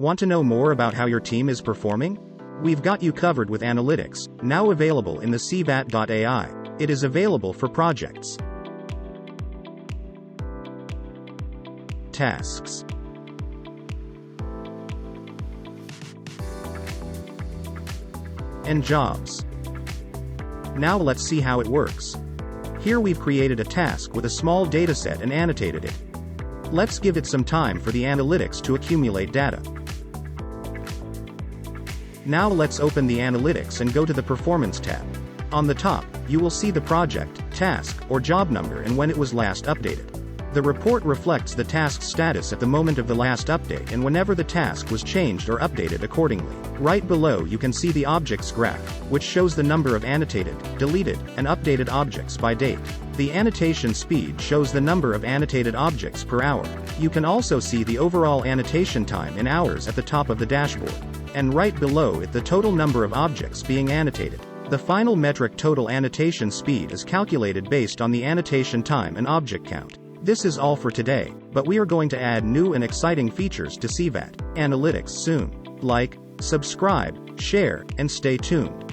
Want to know more about how your team is performing? We've got you covered with analytics, now available in the CVAT.ai. It is available for projects, tasks, and jobs. Now let's see how it works. Here we've created a task with a small dataset and annotated it. Let's give it some time for the analytics to accumulate data. Now let's open the analytics and go to the Performance tab. On the top, you will see the project, task, or job number and when it was last updated. The report reflects the task status at the moment of the last update and whenever the task was changed or updated accordingly. Right below you can see the objects graph, which shows the number of annotated, deleted, and updated objects by date. The annotation speed shows the number of annotated objects per hour. You can also see the overall annotation time in hours at the top of the dashboard. And right below it the total number of objects being annotated. The final metric total annotation speed is calculated based on the annotation time and object count. This is all for today, but we are going to add new and exciting features to CVAT Analytics soon. Like, subscribe, share, and stay tuned.